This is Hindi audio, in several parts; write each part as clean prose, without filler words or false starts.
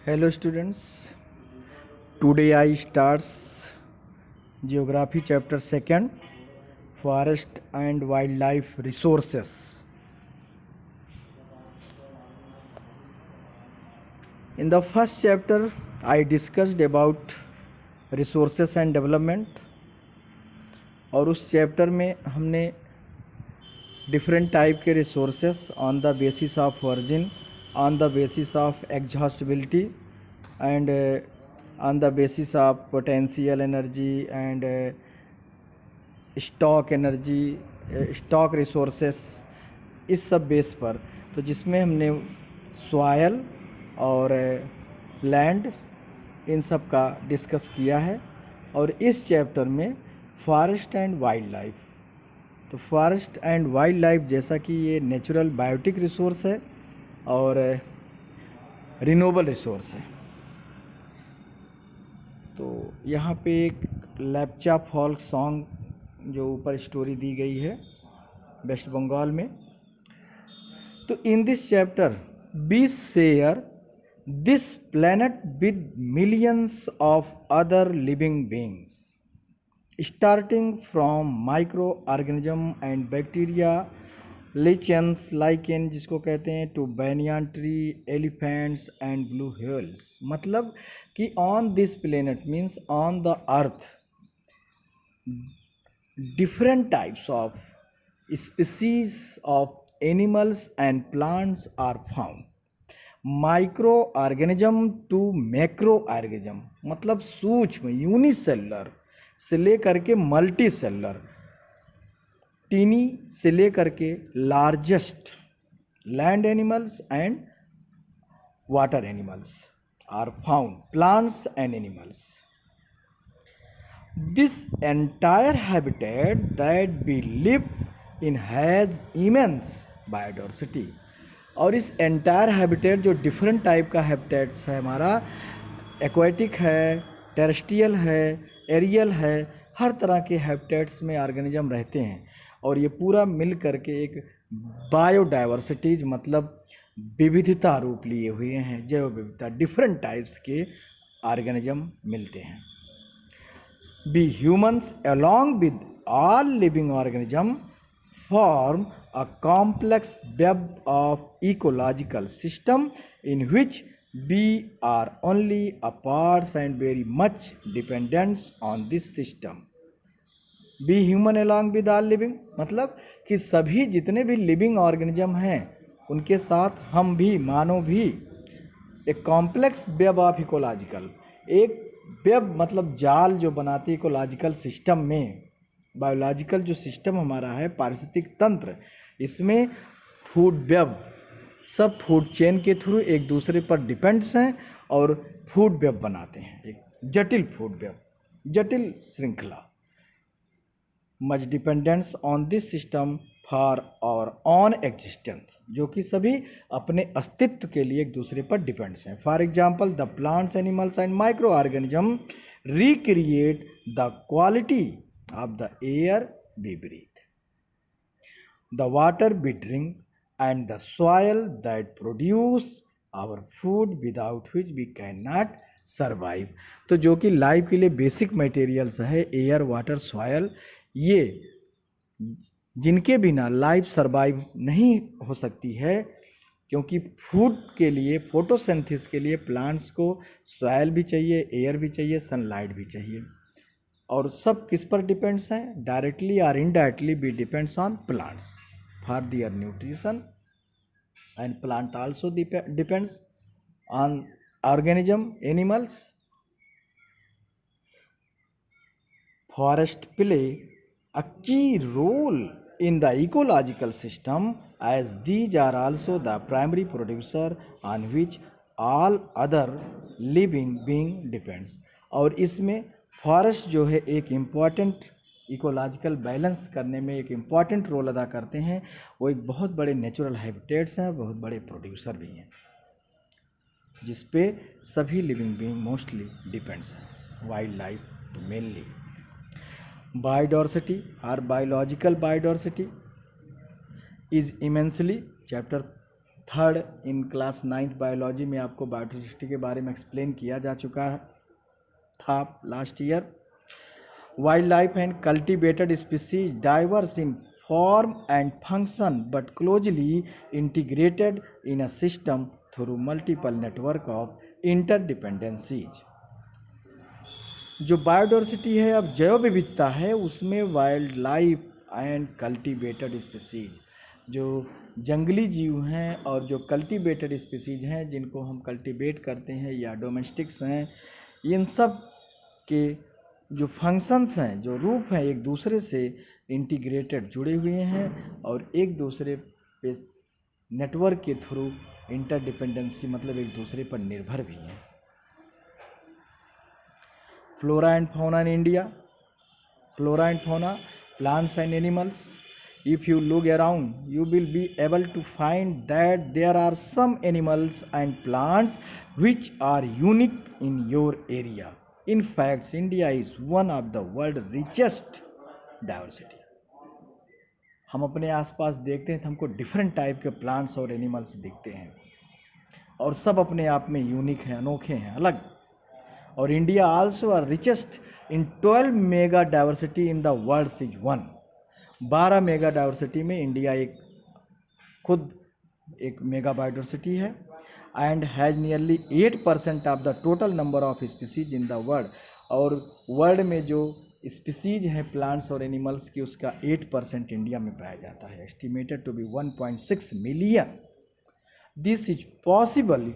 Hello students, today I starts Geography chapter 2, Forest and Wildlife Resources. In the first chapter I discussed about resources and development और उस चैप्टर में हमने डिफरेंट टाइप के resources on the basis of virgin, on the basis of exhaustibility and on the basis of potential energy and stock energy, stock resources, इस सब बेस पर, तो जिसमें हमने सॉयल और लैंड इन सब का डिस्कस किया है। और इस चैप्टर में फॉरेस्ट एंड वाइल्ड लाइफ, तो फॉरेस्ट एंड वाइल्ड लाइफ जैसा कि ये नेचुरल बायोटिक रिसोर्स है और रिन्यूएबल रिसोर्स है। तो यहाँ पे एक लेप्चा फॉल्क सॉन्ग जो ऊपर स्टोरी दी गई है वेस्ट बंगाल में, तो in this chapter we share this planet with millions of other living beings starting from micro organism and bacteria, lichens, lichen जिसको कहते हैं, to banyan tree, elephants and blue whales. मतलब कि on this planet means on the earth different types of species of animals and plants are found. Micro organism to macro organism, मतलब सूक्ष्म यूनिसेलुलर से लेकर के मल्टी सेलुलर, टीनी से लेकर के largest land animals and water animals are found, plants and animals. This entire habitat that we live in has immense biodiversity. और इस एंटायर हैबिटेट जो डिफरेंट टाइप का हैबिटेट्स है हमारा, एक्वेटिक है, टेरेस्ट्रियल है, एरियल है, हर तरह के हैबिटेट्स में ऑर्गेनिज्म रहते हैं। और ये पूरा मिल करके एक बायोडाइवर्सिटीज मतलब विविधता रूप लिए हुए हैं, जैव विविधता, डिफरेंट टाइप्स के ऑर्गेनिज्म मिलते हैं। We humans along with all living organism form a complex web of ecological system in which we are only a parts and very much dependents on this system. Be human along with all living, मतलब कि सभी जितने भी लिविंग ऑर्गेनिज्म हैं उनके साथ हम भी, मानव भी, एक कॉम्प्लेक्स वेब ऑफ इकोलॉजिकल, एक वेब मतलब जाल जो बनाती है इकोलॉजिकल सिस्टम में। बायोलॉजिकल जो सिस्टम हमारा है, पारिस्थितिक तंत्र, इसमें फूड वेब, सब फूड चेन के थ्रू एक दूसरे पर डिपेंड्स हैं और फूड वेब बनाते हैं, एक जटिल फूड वेब, जटिल श्रृंखला। Much dependence on this system for और ऑन एग्जिस्टेंस, जो कि सभी अपने अस्तित्व के लिए एक दूसरे पर डिपेंड्स हैं। For example the plants, animals and micro organism recreate the quality of the air we breathe, the water we drink and the soil that produce our food without which we can not survive. तो जो कि लाइफ के लिए बेसिक मटेरियल्स है, एयर, वाटर, सॉयल, ये जिनके बिना लाइफ सरवाइव नहीं हो सकती है, क्योंकि फूड के लिए, फोटोसिंथेसिस के लिए प्लांट्स को सॉयल भी चाहिए, एयर भी चाहिए, सनलाइट भी चाहिए। और सब किस पर डिपेंड्स हैं? डायरेक्टली और indirectly we depends on plants for their nutrition and plant also depends on organism, animals. Forest play a key role in the ecological system as these are also the primary producer on which all other living being depends। और इसमें फॉरेस्ट जो है एक इम्पॉर्टेंट इकोलॉजिकल बैलेंस करने में एक इम्पॉर्टेंट रोल अदा करते हैं। वो एक बहुत बड़े नेचुरल हैबिटेट्स हैं, बहुत बड़े प्रोड्यूसर भी हैं, जिस पे सभी लिविंग बीइंग मोस्टली डिपेंड्स हैं, वाइल्ड लाइफ तो मेनली। बायोडाइवर्सिटी और biological biodiversity is immensely, chapter third in class 9th biology में आपको बायोडाइवर्सिटी के बारे में एक्सप्लेन किया जा चुका था last year. Wild life and cultivated species diverse in form and function but closely integrated in a system through multiple network of interdependencies। जो बायोडाइवर्सिटी है, अब जैव विविधता है, उसमें wild life and cultivated species, जो जंगली जीव हैं और जो कल्टिवेटेड स्पीसीज हैं जिनको हम कल्टिवेट करते हैं या डोमेस्टिक्स हैं, इन सब के जो फंक्शंस हैं, जो रूप हैं, एक दूसरे से इंटीग्रेटेड जुड़े हुए हैं और एक दूसरे पे नेटवर्क के थ्रू इंटरडिपेंडेंसी मतलब एक दूसरे पर निर्भर भी हैं। Flora and fauna in India. Flora and fauna, plants and animals. If you look around, you will be able to find that there are some animals and plants which are unique in your area. In fact, India is one of the world's richest diversity। हम अपने आसपास देखते हैं तो हमको डिफरेंट टाइप के प्लांट्स और एनिमल्स दिखते हैं और सब अपने आप में यूनिक हैं, अनोखे हैं, अलग। और India also are richest in 12 mega diversity in the world is one. 12 mega diversity में इंडिया खुद एक मेगा बायोडाइवर्सिटी है and has nearly 8% of the total number of species in the world. और वर्ल्ड में जो स्पीसीज हैं प्लांट्स और एनिमल्स की, उसका 8% इंडिया में पाया जाता है, estimated to be 1.6 million. This is possible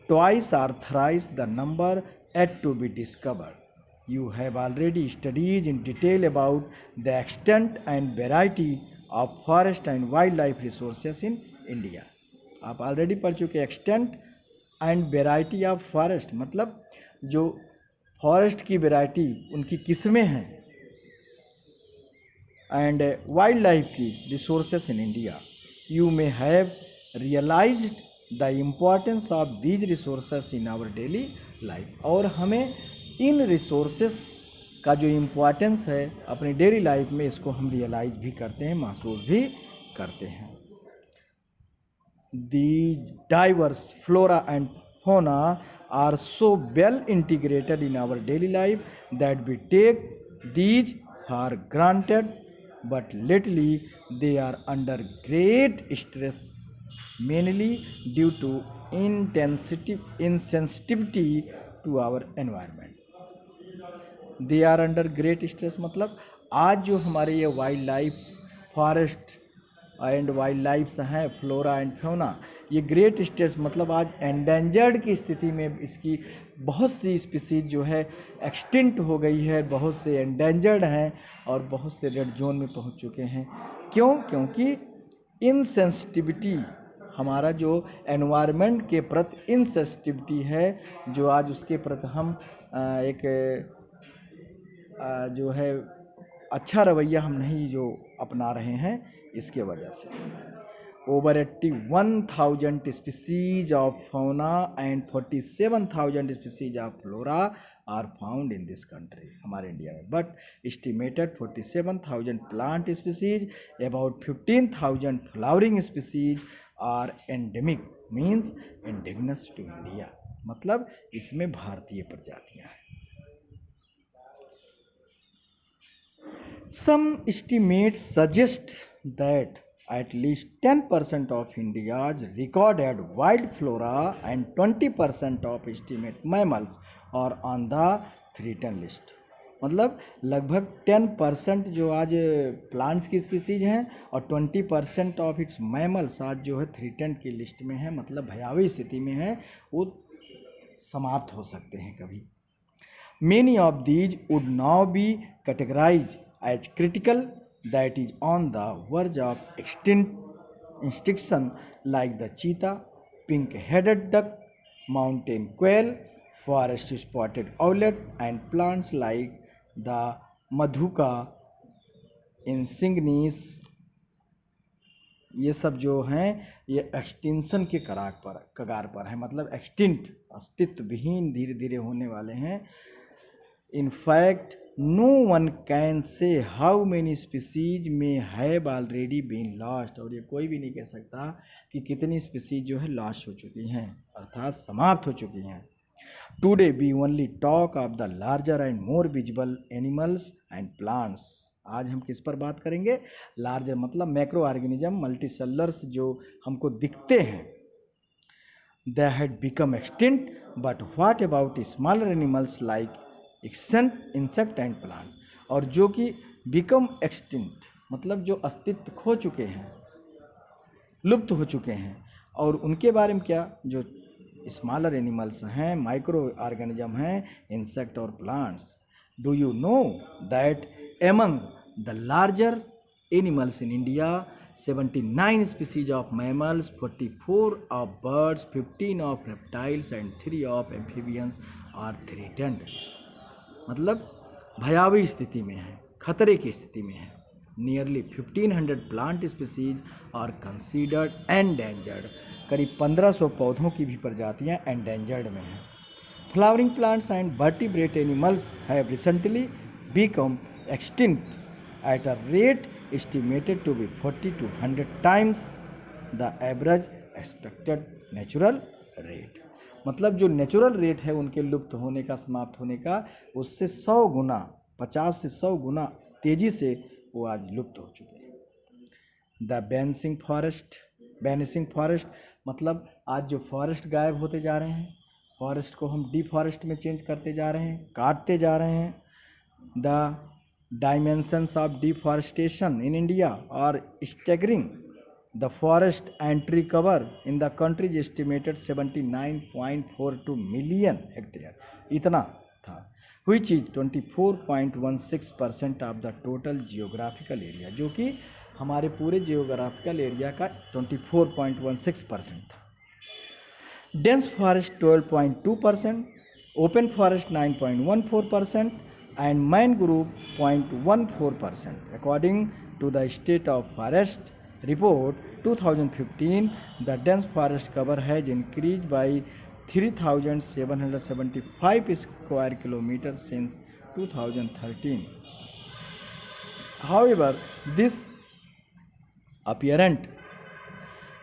twice और thrice the number yet to be discovered. You have already studied in detail about the extent and variety of forest and wildlife resources in India। आप ऑलरेडी पढ़ चुके extent and variety of forest, मतलब जो फॉरेस्ट की वेराइटी, उनकी किस्में हैं, एंड वाइल्ड लाइफ की resources in India. You may have realized the importance of these resources in our daily life. और हमें इन रिसोर्सेस का जो इम्पोर्टेंस है अपनी डेली लाइफ में, इसको हम रियलाइज भी करते हैं, महसूस भी करते हैं। These diverse flora and fauna are so well integrated in our daily life that we take these for granted, but lately they are under great stress, mainly due to insensitivity to our environment। They are under great stress, मतलब आज जो हमारे ये wild life, forest and wild lifes हैं, फ्लोरा एंड फौना, ये ग्रेट स्ट्रेस मतलब आज एंडेंजर्ड की स्थिति में इसकी बहुत सी स्पीसीज जो है एक्सटिंक्ट हो गई है, बहुत से एंडेंजर्ड हैं और बहुत से रेड जोन में पहुंच चुके हैं। क्यों? क्योंकि इनसेंसिटिविटी, हमारा जो एनवायरनमेंट के प्रति इनसेंसिटिविटी है, जो आज उसके प्रति हम एक जो है अच्छा रवैया हम नहीं जो अपना रहे हैं, इसके वजह से। Over 81,000 species of fauna and 47,000 species of flora are found in this country, हमारे इंडिया में। But estimated 47,000 plant species, about 15,000 flowering species are endemic, means indigenous to India, मतलब इसमें भारतीय प्रजातियाँ हैं। Some estimates suggest that at least 10% of India's recorded wild flora and 20% of estimate mammals are on the threatened list। मतलब लगभग 10% जो आज प्लांट्स की स्पीसीज हैं और 20% ऑफ इट्स मैमल्स आज जो है थ्रेटेंड की लिस्ट में है, मतलब भयावह स्थिति में है, वो समाप्त हो सकते हैं कभी। Many of these would now be categorized as critical, that is on the verge of extinction, like the cheetah, pink-headed duck, mountain quail, forest spotted owlet, and plants like the madhuka insignis। ये सब जो हैं ये एक्सटिंक्शन के कगार पर है, मतलब एक्सटिंक्ट, अस्तित्व विहीन धीरे धीरे होने वाले हैं। In fact, no one can say how many species may have already been lost, और ये कोई भी नहीं कह सकता कि कितनी स्पीसीज जो है लॉस्ट हो चुकी हैं, अर्थात समाप्त हो चुकी हैं। Today we only talk of the larger and more visible animals and plants. आज हम किस पर बात करेंगे? लार्जर मतलब मैक्रो ऑर्गेनिज्म, मल्टीसेलुलर्स जो हमको दिखते हैं। They had become extinct, but what about smaller animals like insect and plant, और जो कि बिकम एक्सटिंक्ट मतलब जो अस्तित्व खो चुके हैं, लुप्त हो चुके हैं, और उनके बारे में क्या, जो स्मॉलर एनिमल्स हैं, माइक्रो ऑर्गेनिज्म हैं, इंसेक्ट और plants. Do you know that among the larger animals in India 79 species of mammals, 44 of birds, 15 of reptiles and 3 of amphibians are threatened। मतलब भयावह स्थिति में है, खतरे की स्थिति में है। Nearly 1500 plant species are considered endangered, करीब 1500 पौधों की भी प्रजातियां एंडेंजर्ड में हैं। Flowering plants and vertebrate animals have recently become extinct at a rate estimated to be 40 to 100 times the average expected natural rate। मतलब जो नेचुरल रेट है उनके लुप्त होने का, समाप्त होने का, उससे 100 गुना, 50 से 100 गुना तेज़ी से वो आज लुप्त हो चुके हैं। द बैनिसिंग फॉरेस्ट मतलब आज जो फॉरेस्ट गायब होते जा रहे हैं, फॉरेस्ट को हम डिफॉरेस्ट में चेंज करते जा रहे हैं, काटते जा रहे हैं। The dimensions of deforestation in India are staggering। The forest and tree cover in the country is estimated 79.42 million hectare, इतना था, which is 24.16% of the total geographical area, जो कि हमारे पूरे जियोग्राफिकल एरिया का 24.16% था। Dense forest 12.2%, open forest 9.14%, and mangrove 0.14%. According to the State of Forest Report 2015, the dense forest cover has increased by 3,775 square kilometers since 2013. However, this apparent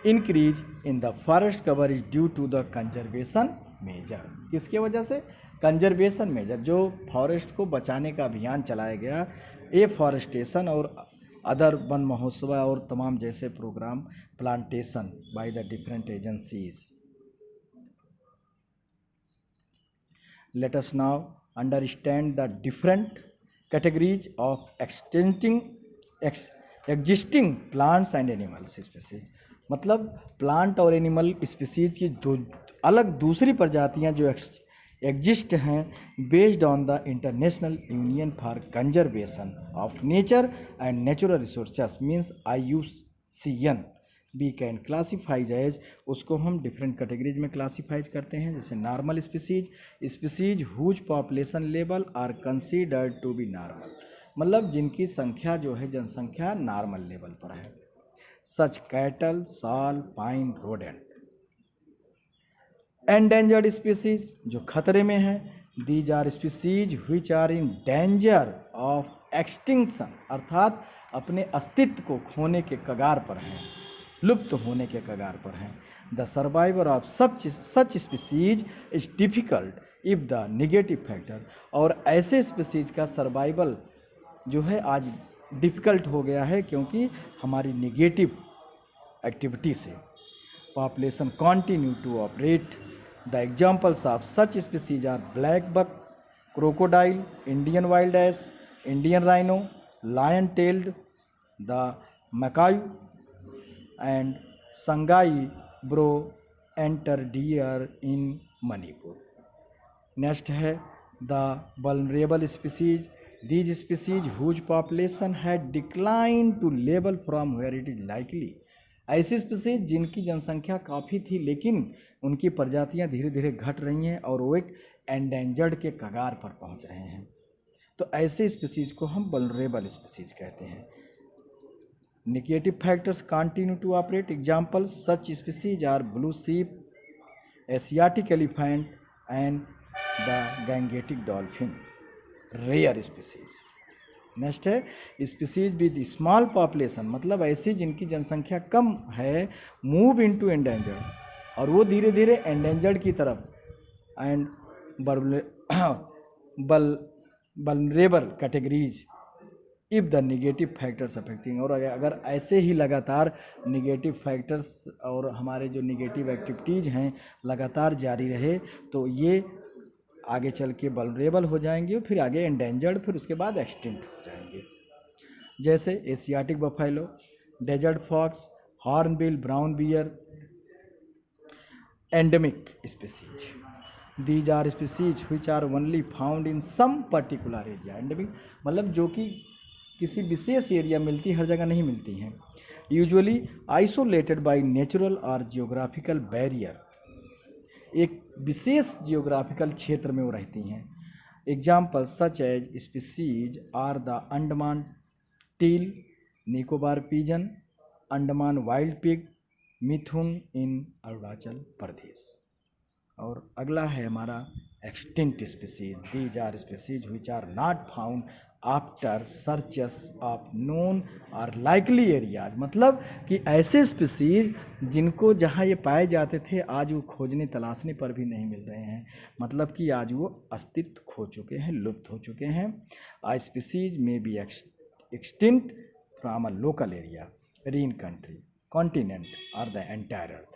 increase in the forest cover is due to the conservation measure। किसके वजह से? कंजर्वेशन मेजर, जो फॉरेस्ट को बचाने का अभियान चलाया गया, एफॉरेस्टेशन और अदर वन महोत्सव और तमाम जैसे program, plantation by the different agencies. Let us now understand the different categories of existing plants and animals species. मतलब प्लांट और एनिमल स्पीसीज की दो अलग दूसरी प्रजातियां जो एग्जिस्ट हैं, based on the international union for conservation of nature and natural resources means IUCN। We can classifies as, उसको हम डिफरेंट कैटेगरीज में क्लासीफाइज करते हैं, जैसे normal species whose population level are considered to be normal, मतलब जिनकी संख्या जो है, जनसंख्या नॉर्मल लेवल पर है, such cattle, sal, pine, rodent. Endangered species जो खतरे में है, these are species which are in danger of extinction, अर्थात अपने अस्तित्व को खोने के कगार पर हैं, लुप्त होने के कगार पर हैं। The survivor of such species is difficult if the negative factor, और ऐसे स्पीसीज का सर्वाइवल जो है आज डिफ़िकल्ट हो गया है, क्योंकि हमारी निगेटिव एक्टिविटी से। Population continue to operate. The examples of such species are black buck, crocodile, Indian wild ass, Indian rhino, lion tailed, the macaque and sangai brow antlered deer in Manipur. Next है the vulnerable species, these species whose population had decline to level from where it is likely, ऐसी स्पीसीज जिनकी जनसंख्या काफ़ी थी लेकिन उनकी प्रजातियां धीरे धीरे घट रही हैं और वो एक एंडेंजर्ड के कगार पर पहुंच रहे हैं, तो ऐसे स्पीसीज को हम वल्नरेबल स्पीसीज कहते हैं। Negative factors continue to operate. Examples such species are blue sheep, Asiatic elephant and the Gangetic dolphin. Rare species. Next है स्पीसीज विद स्मॉल पॉपुलेशन, मतलब ऐसी जिनकी जनसंख्या कम है, मूव इनटू एंडेंजर्ड, और वो धीरे धीरे एंडेंजर्ड की तरफ, and vulnerable categories if the negative factors affecting. और अगर ऐसे ही लगातार निगेटिव फैक्टर्स और हमारे जो निगेटिव एक्टिविटीज़ हैं लगातार जारी रहे तो ये आगे चल के वल्नरेबल हो जाएंगे, फिर आगे एंडेंजर्ड, फिर उसके बाद एक्सटिंक्ट हो जाएंगे। जैसे Asiatic buffalo, desert fox, hornbill brown bear, endemic species. These are species which are only found in some particular area. Endemic मतलब जो कि किसी विशेष एरिया मिलती, हर जगह नहीं मिलती हैं। यूजुअली आइसोलेटेड बाय नेचुरल और जियोग्राफिकल बैरियर, एक विशेष जियोग्राफिकल क्षेत्र में वो रहती हैं। Example such as species are the Andaman teal, Nicobar pigeon, Andaman wild pig, mithun in Arunachal Pradesh. और अगला है हमारा extinct species. These are species which are not found after searches of known और लाइकली एरियाज, मतलब कि ऐसे स्पीसीज जिनको जहाँ ये पाए जाते थे आज वो खोजने तलाशने पर भी नहीं मिल रहे हैं, मतलब कि आज वो अस्तित्व खो चुके हैं, लुप्त हो चुके हैं। A species may be extinct from a local area, region country, continent और the entire earth.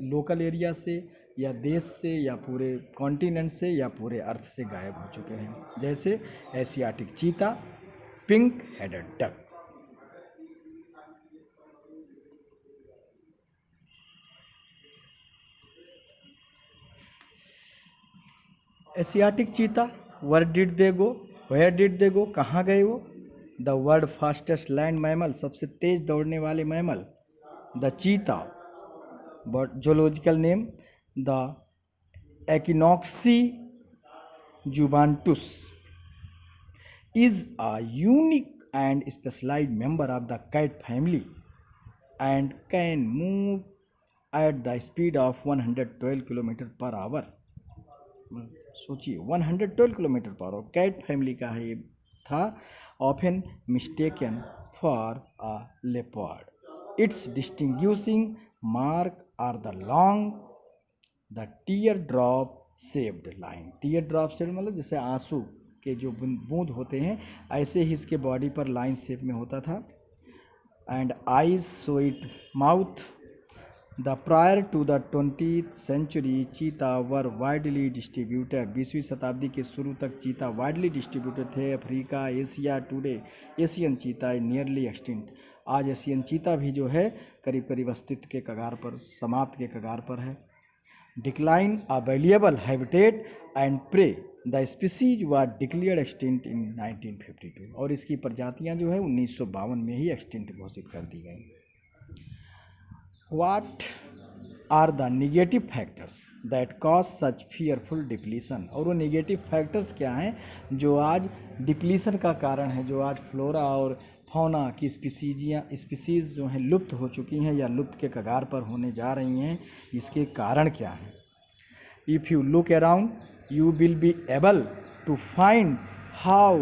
Local area से या देश से या पूरे कॉन्टिनेंट से या पूरे अर्थ से गायब हो चुके हैं। जैसे Asiatic cheetah, pink headed duck. Asiatic cheetah, where did they go, where did they go, कहाँ गए वो? The world fastest land mammal, सबसे तेज दौड़ने वाले mammal the cheetah. But zoological name the Echinopsis juventus is a unique and specialized member of the cat family and can move at the speed of 112 km per hour। सोचिए 112 km per hour, cat family का है ये था। Often mistaken for a leopard. Its distinguishing mark are the long the tear drop shaped line. Tear drop shaped मतलब जैसे आंसू के जो बूंद होते हैं ऐसे ही इसके बॉडी पर लाइन शेप में होता था। And eyes sweet mouth. The prior to the 20th century चीता वर वाइडली डिस्ट्रीब्यूटेड। 20वीं शताब्दी के शुरू तक चीता वाइडली डिस्ट्रीब्यूटेड थे। Africa, Asia. टुडे एशियन चीता इज नियरली एक्सटिंक्ट। आज एशियन चीता भी जो है करीब करीब अस्तित्व के कगार पर, समाप्त के कगार पर है। Decline available habitat and prey, the species was declared extinct in 1952। और इसकी प्रजातियां जो है 1952 में ही एक्सटिंक्ट घोषित कर दी गई। What are the negative factors that cause such fearful depletion? और वो नेगेटिव फैक्टर्स क्या हैं जो आज डिप्लीशन का कारण है, जो आज फ्लोरा और फौना की स्पीसीज जो हैं लुप्त हो चुकी हैं या लुप्त के कगार पर होने जा रही हैं, इसके कारण क्या हैं? If you look around you will be able to find how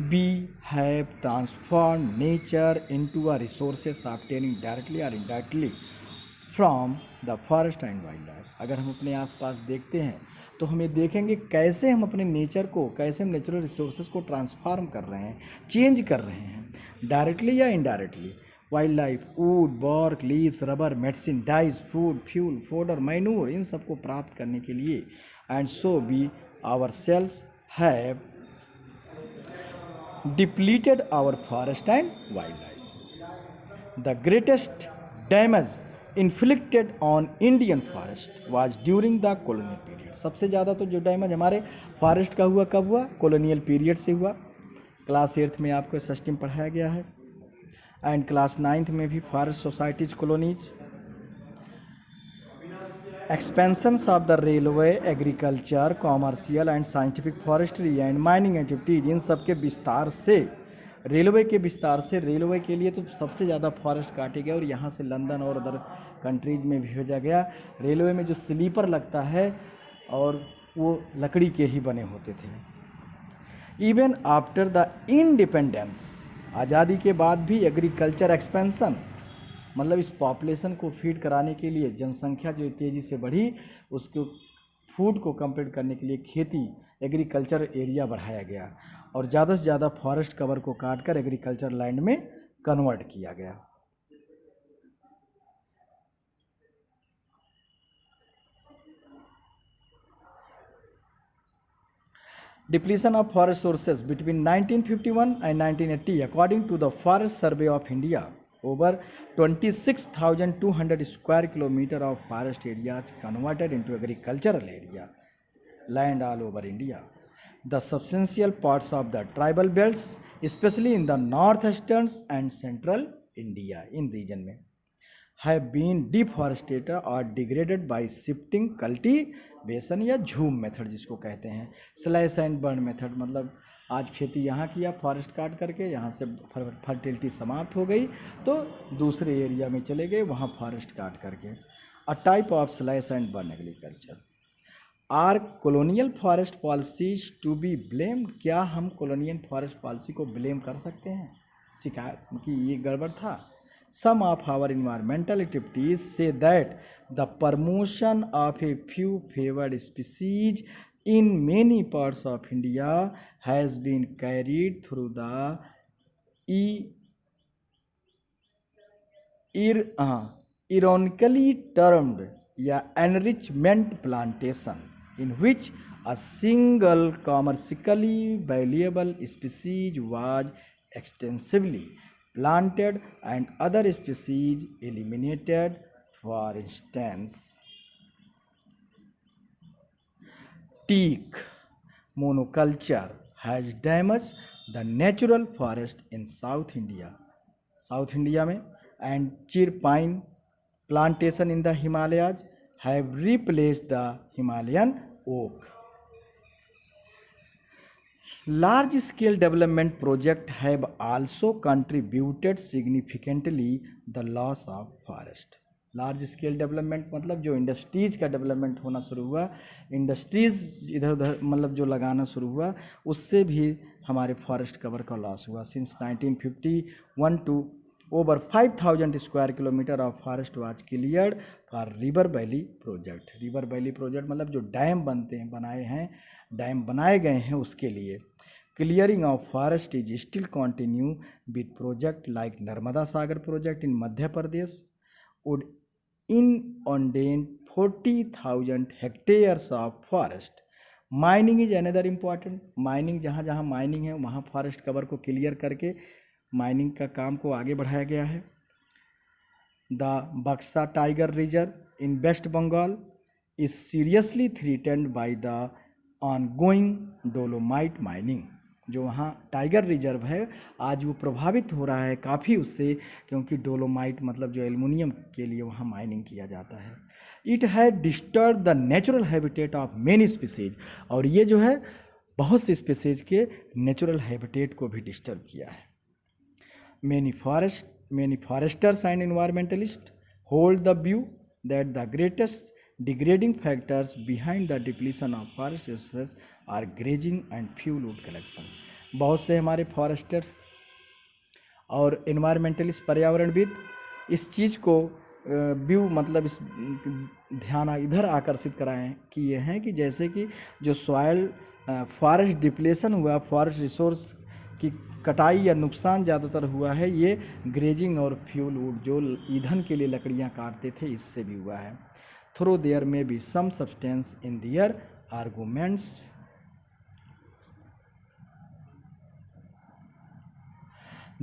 we have transform nature into a resources obtaining directly और indirectly from the forest and wild life. अगर हम अपने आसपास देखते हैं तो हम ये देखेंगे कैसे हम अपने नेचर को, कैसे हम नेचुरल रिसोर्सेज को ट्रांसफॉर्म कर रहे हैं, चेंज कर रहे हैं, डायरेक्टली या indirectly. Wild life, wood, bark, leaves, rubber, medicine, dyes, food, fuel, fodder, manure, इन सबको प्राप्त करने के लिए and so we ourselves have depleted our forest and wild life. The greatest damage inflicted on Indian forest was during the colonial period. सबसे ज़्यादा तो जो डैमेज हमारे फॉरेस्ट का हुआ कब हुआ? कॉलोनियल पीरियड से हुआ। क्लास 8th में आपको सिस्टम पढ़ाया गया है एंड क्लास 9th में भी forest societies, colonies. Expansions of the railway, agriculture, commercial and scientific forestry and mining activities, इन सब के विस्तार से, रेलवे के विस्तार से, रेलवे के लिए तो सबसे ज़्यादा फॉरेस्ट काटे गए और यहाँ से लंदन और अदर कंट्रीज में भी भेजा गया। रेलवे में जो स्लीपर लगता है और वो लकड़ी के ही बने होते थे। इवन आफ्टर द इंडिपेंडेंस, आज़ादी के बाद भी एग्रीकल्चर एक्सपेंशन, मतलब इस पॉपुलेशन को फीड कराने के लिए, जनसंख्या जो तेज़ी से बढ़ी उसको फूड को कंप्लीट करने के लिए खेती, एग्रीकल्चर एरिया बढ़ाया गया और ज़्यादा से ज़्यादा फॉरेस्ट कवर को काट कर एग्रीकल्चर लैंड में कन्वर्ट किया गया। Depletion of forest sources between 1951 and 1980, according to the Forest Survey of India, over 26,200 square kilometer of forest areas converted into agricultural area, land all over India. The substantial parts of the tribal belts, especially in the northeastern and central India, in region में, have been deforested or degraded by shifting cultivation या झूम मेथड जिसको कहते हैं, स्लैश एंड बर्न मेथड, मतलब आज खेती यहाँ किया फॉरेस्ट काट करके, यहाँ से फर्टिलिटी समाप्त हो गई तो दूसरे एरिया में चले गए वहाँ फॉरेस्ट काट करके। A type of slash and burn agriculture. Are colonial forest policies to be blamed, क्या हम कॉलोनियल फॉरेस्ट पॉलिसी को ब्लेम कर सकते हैं शिकायत कि ये गड़बड़ था? Some of our environmental activities say that the promotion of a few favored species in many parts of India has been carried through the ironically termed enrichment plantation, in which a single commercially valuable species was extensively planted and other species eliminated. For instance, teak monoculture has damaged the natural forest in South India में, and cheer pine plantation in the Himalayas have replaced the Himalayan oak. Large scale development projects have also contributed significantly the loss of forest. Large scale development मतलब जो इंडस्ट्रीज़ का डेवलपमेंट होना शुरू हुआ, इंडस्ट्रीज़ इधर उधर मतलब जो लगाना शुरू हुआ, उससे भी हमारे फॉरेस्ट कवर का लॉस हुआ। Since 1951 to over 5,000 square kilometer of forest was cleared for river valley project. River valley project मतलब जो डैम डैम बनाए गए हैं उसके लिए। Clearing of forest is still continue with project like Narmada Sagar project in Madhya Pradesh would inundate 40,000 hectares of forest. Mining is another important. Mining जहाँ जहाँ माइनिंग है वहाँ फॉरेस्ट कवर को क्लियर करके माइनिंग का काम को आगे बढ़ाया गया है। The Buxa tiger reserve in West Bengal is seriously threatened by the ongoing dolomite mining. जो वहाँ टाइगर रिजर्व है आज वो प्रभावित हो रहा है काफ़ी उससे, क्योंकि डोलोमाइट मतलब जो एल्युमिनियम के लिए वहाँ माइनिंग किया जाता है। It had disturb the natural habitat of many species, और ये जो है बहुत सी स्पीसीज के नेचुरल हैबिटेट को भी डिस्टर्ब किया है। many foresters and environmentalists hold the view that the greatest degrading factors behind the depletion of forest resources are grazing and fuel wood collection। बहुत से हमारे फॉरेस्टर्स और एनवायरमेंटलिस्ट पर्यावरणविद इस चीज़ को व्यू मतलब इस ध्यान इधर आकर्षित कराएं कि ये हैं कि जैसे कि जो सॉयल फॉरेस्ट डिप्लेशन हुआ, फॉरेस्ट रिसोर्स की कटाई या नुकसान ज़्यादातर हुआ है, ये ग्रेजिंग और फ्यूल वुड जो ईंधन के लिए लकड़ियाँ काटते थे इससे भी हुआ है। Through there may be some substance in their arguments,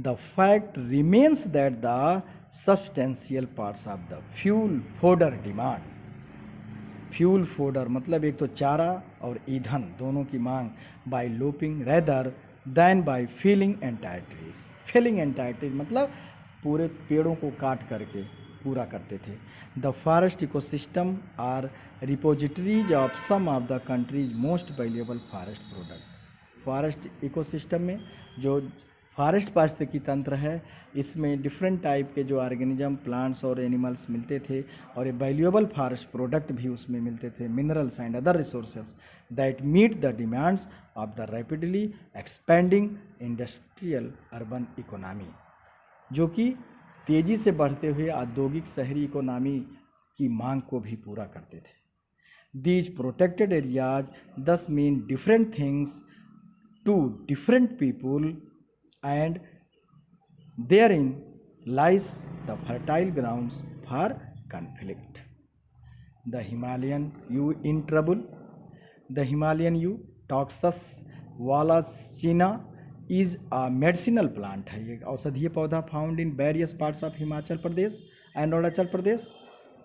the fact remains that the substantial parts of the fuel fodder demand, fuel fodder मतलब एक तो चारा और ईंधन दोनों की मांग, by lopping rather than by felling entire trees. Felling entire trees मतलब पूरे पेड़ों को काट करके पूरा करते थे। The forest ecosystem are repositories of some of the country's most valuable forest product. Forest ecosystem में जो फॉरेस्ट पारिस्थितिकी तंत्र है, इसमें डिफरेंट टाइप के जो ऑर्गेनिज्म, प्लांट्स और एनिमल्स मिलते थे और ये वैल्यूएबल फॉरेस्ट प्रोडक्ट भी उसमें मिलते थे, minerals and other resources that meet the demands of the rapidly expanding industrial urban economy, जो कि तेज़ी से बढ़ते हुए औद्योगिक शहरी इकोनॉमी की मांग को भी पूरा करते थे। दीज प्रोटेक्टेड एरियाज दस mean different things to different people, and therein lies the fertile grounds for conflict. The Himalayan yew in trouble. The Himalayan yew, Taxus wallacina, is a medicinal plant है। ये औषधीय पौधा found in various parts of Himachal Pradesh and Arunachal Pradesh.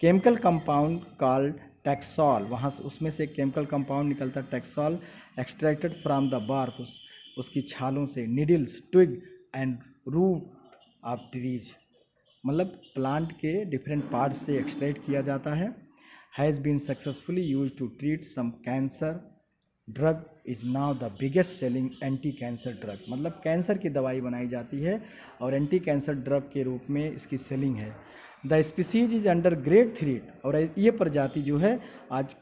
Chemical compound called taxol, वहाँ से उसमें से एक केमिकल कंपाउंड निकलता है taxol, extracted from the bark, उसकी छालों से, needles, twig and root of trees, मतलब प्लांट के डिफरेंट पार्ट्स से एक्सट्रैक्ट किया जाता है। Has been successfully use to treat some cancer drug, is now the biggest selling anti cancer drug, मतलब कैंसर की दवाई बनाई जाती है और एंटी कैंसर ड्रग के रूप में इसकी सेलिंग है। The species is under great threat, और ये प्रजाति जो है आज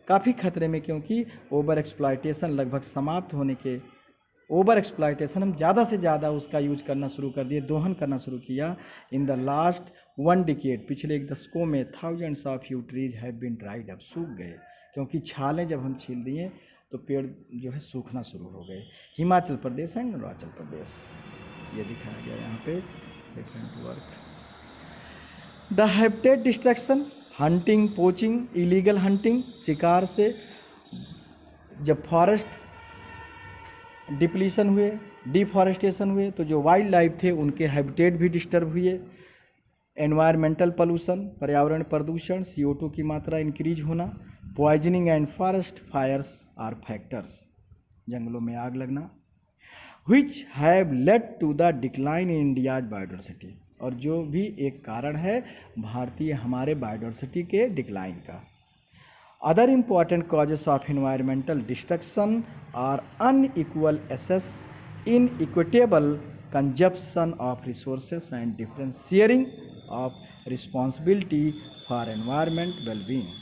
काफ़ी खतरे में, क्योंकि ओवर एक्सप्लॉयटेशन लगभग समाप्त होने के, ओवर एक्सप्लॉयटेशन हम ज़्यादा से ज़्यादा उसका यूज करना शुरू कर दिए, दोहन करना शुरू किया। इन द लास्ट 1 डिकेड, पिछले एक दशकों में thousands of yew trees have been dried up, सूख गए, क्योंकि छालें जब हम छील दिए तो पेड़ जो है सूखना शुरू हो गए। हिमाचल प्रदेश एंड अरुणाचल प्रदेश, ये दिखाया गया यहाँ पे different work. The habitat destruction, hunting, poaching, illegal hunting, शिकार से जब फॉरेस्ट डिप्लीशन हुए, डिफॉरेस्टेशन हुए, तो जो वाइल्ड लाइफ थे उनके हैबिटेट भी डिस्टर्ब हुए। एनवायरमेंटल पोल्यूशन, पर्यावरण प्रदूषण, CO2 की मात्रा इंक्रीज होना। Poisoning and forest fires are factors, जंगलों में आग लगना। Which have led to the decline in India's biodiversity, और जो भी एक कारण है भारतीय हमारे बायोडाइवर्सिटी के डिक्लाइन का। Other important causes of environmental destruction are unequal access, inequitable consumption of resources and different sharing of responsibility for environment wellbeing.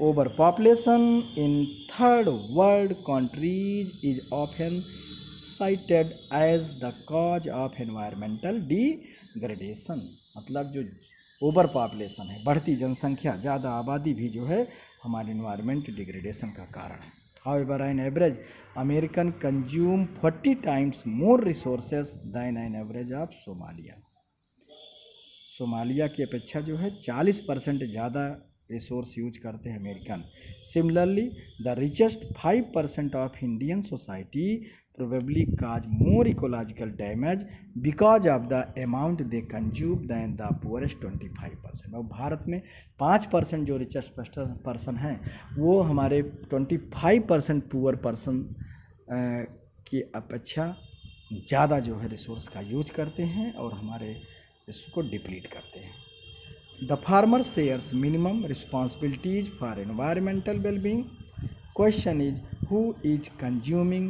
Overpopulation in third world countries is often cited as the cause of environmental degradation, मतलब जो ओवर पॉपुलेशन है, बढ़ती जनसंख्या, ज़्यादा आबादी भी जो है हमारे इन्वायरमेंट डिग्रेडेशन का कारण है। However, on average, American consume 40 times more resources than an average of Somalia. Somalia की अपेक्षा जो है 40% ज़्यादा रिसोर्स यूज करते हैं American. Similarly the richest 5% of Indian society probably cause more ecological damage because of the amount they consume than the poorest 25%। और भारत में 5% जो रिचेस्ट पर्सन हैं वो हमारे 25% पुअर पर्सन की अपेक्षा ज़्यादा जो है रिसोर्स का यूज करते हैं और हमारे इसको डिप्लीट करते हैं। The farmer shares minimum responsibilities for environmental well-being. Question is who is consuming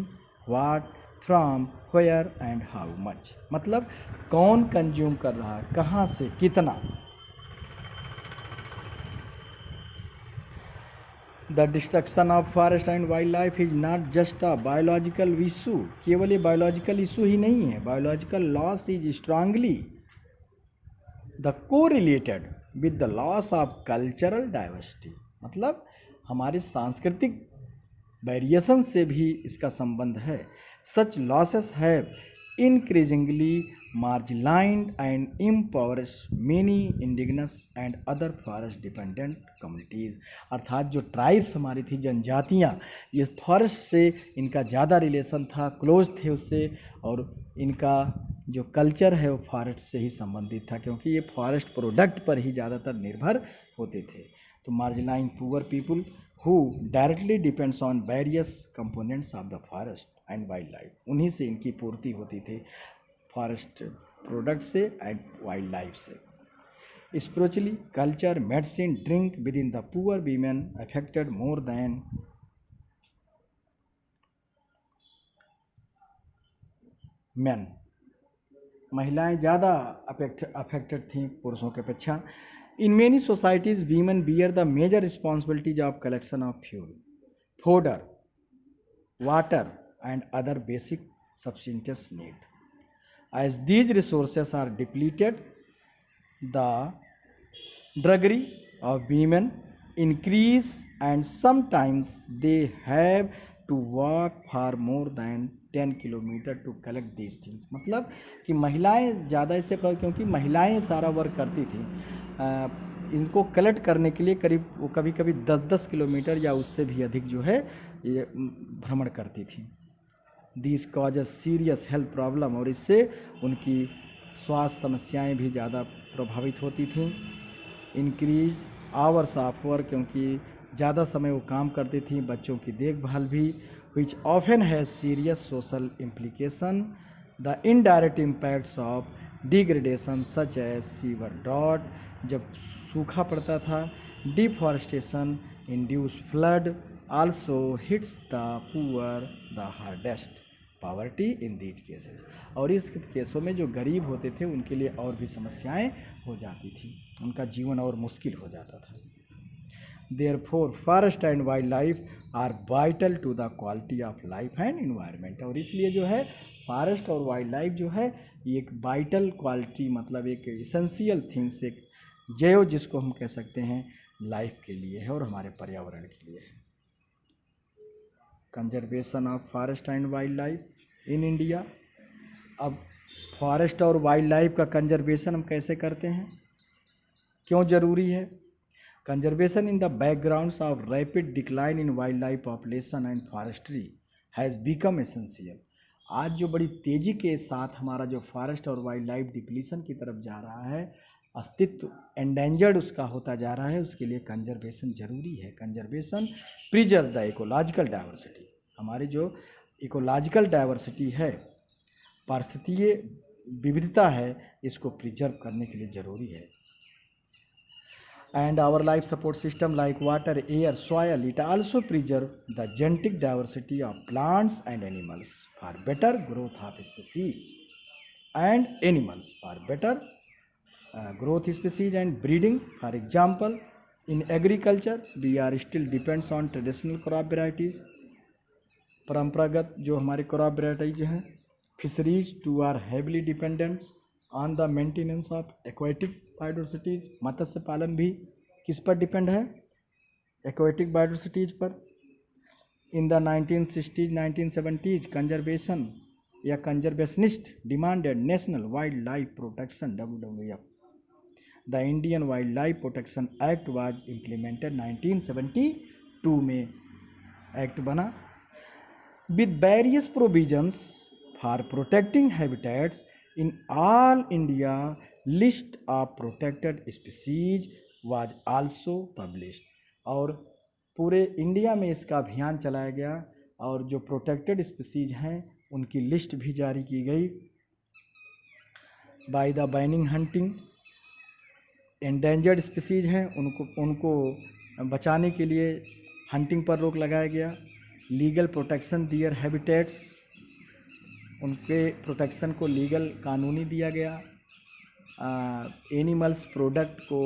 what, from, where and how much, मतलब कौन कंज्यूम कर रहा है, कहाँ से, कितना। The destruction of forest and wildlife is not just a biological issue, केवल ये बायोलॉजिकल इशू ही नहीं है, biological loss is strongly the correlated with the loss of cultural diversity, मतलब हमारे सांस्कृतिक वेरिएशन से भी इसका संबंध है। Such losses have increasingly marginalized and empowers many indigenous and other forest dependent communities, अर्थात जो ट्राइब्स हमारी थी, जनजातियाँ, ये फॉरेस्ट से इनका ज़्यादा रिलेशन था, क्लोज थे उससे, और इनका जो कल्चर है वो फॉरेस्ट से ही संबंधित था, क्योंकि ये फॉरेस्ट प्रोडक्ट पर ही ज़्यादातर निर्भर होते थे। तो marginalized poor people who directly depends on various components of the forest and wild life, उन्हीं से इनकी पूर्ति होती थी, फॉरेस्ट प्रोडक्ट से एंड वाइल्ड लाइफ से। Spiritually, culture, medicine, drink with in the poor women affected more than men. महिलाएं ज़्यादा अफेक्टेड थीं पुरुषों के अपेक्षा। In many societies women bear the major responsibilities of collection of fuel, fodder, water and other basic subsistence need. As these resources are depleted, the drudgery of women increase and sometimes they have to walk far more than 10 kilometer to collect these things. मतलब कि महिलाएं ज़्यादा इससे क्योंकि महिलाएं सारा वर्क करती थी, इनको कलेक्ट करने के लिए करीब वो कभी कभी 10-10 किलोमीटर या उससे भी अधिक जो है ये भ्रमण करती थी। This cause a serious health problem, और इससे उनकी स्वास्थ्य समस्याएं भी ज़्यादा प्रभावित होती थीं। इंक्रीज आवर्स ऑफ वर्क, क्योंकि ज़्यादा समय वो काम करती थी, बच्चों की देखभाल भी, which often has serious social implication. The indirect impacts of degradation such as severe drought, जब सूखा पड़ता था, deforestation induce flood also hits the poor the hardest, poverty in these cases. और इस केसों में जो गरीब होते थे उनके लिए और भी समस्याएं हो जाती थी, उनका जीवन और मुश्किल हो जाता था। Therefore forest and wild life are vital to the quality of life and environment, और इसलिए जो है फॉरेस्ट और वाइल्ड लाइफ जो है ये एक वाइटल क्वालिटी, मतलब एक एसेंशियल थिंग्स, एक जैव जिसको हम कह सकते हैं लाइफ के लिए है और हमारे पर्यावरण के लिए है। Conservation of forest and wild life in India. अब फॉरेस्ट और वाइल्ड लाइफ का कंजर्वेशन हम कैसे करते हैं, क्यों ज़रूरी है? Conservation in the backgrounds of rapid decline in wild life population and forestry has become essential. आज जो बड़ी तेज़ी के साथ हमारा जो फॉरेस्ट और वाइल्ड लाइफ डिप्लीशन की तरफ जा रहा है, अस्तित्व एंडेंजर्ड उसका होता जा रहा है, उसके लिए कंजर्वेशन जरूरी है। Conservation preserve the ecological diversity, हमारी जो इकोलॉजिकल डाइवर्सिटी है, पारिस्थितिकीय विविधता है, इसको प्रिजर्व करने के लिए ज़रूरी है। And our life support system like water, air, soil, it also preserve the genetic diversity of plants and animals for better growth of species and animals for better growth species and breeding. For example, in agriculture we are still depends on traditional crop varieties, परंपरागत जो हमारे क्रॉप वैराइटीज हैं। Fisheries too are heavily dependents on the maintenance of aquatic biodiversities, मत्स्य पालन भी किस पर डिपेंड है? एक्वेटिक बायोडाइवर्सिटीज पर। In the 1960s 1970s conservation या conservationist demanded national wild life protection WWF। The Indian wild life protection act was implemented 1972 में एक्ट बना with various provisions for protecting habitats in all India. List of protected species was also published, और पूरे इंडिया में इसका अभियान चलाया गया और जो प्रोटेक्टेड स्पीसीज हैं उनकी लिस्ट भी जारी की गई। By the banning hunting, endangered species हैं उनको बचाने के लिए हंटिंग पर रोक लगाया गया। लीगल प्रोटेक्शन दियर हैबिटेट्स, उनके प्रोटेक्शन को लीगल कानूनी दिया गया। एनिमल्स प्रोडक्ट को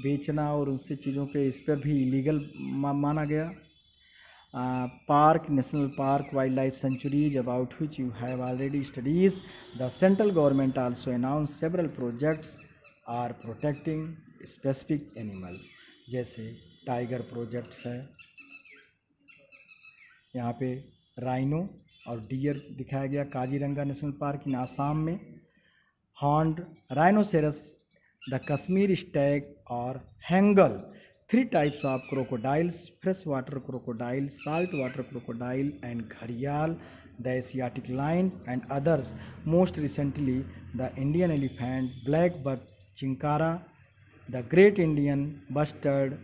बेचना और उनसे चीज़ों पे इस पर भी इलीगल माना गया। Park, national park, wild life sanctuaries about which you have already studies. The central government also announce several projects are protecting specific animals, जैसे टाइगर प्रोजेक्ट्स है, यहाँ पे राइनो और डियर दिखाया गया। Kaziranga national park in Assam में, horned rhinoceros, the Kashmir stag और hangul, 3 types of crocodiles, freshwater crocodile, saltwater crocodile and gharial, the Asiatic lion and others. Most recently, the Indian elephant, black buck chinkara, the great Indian bustard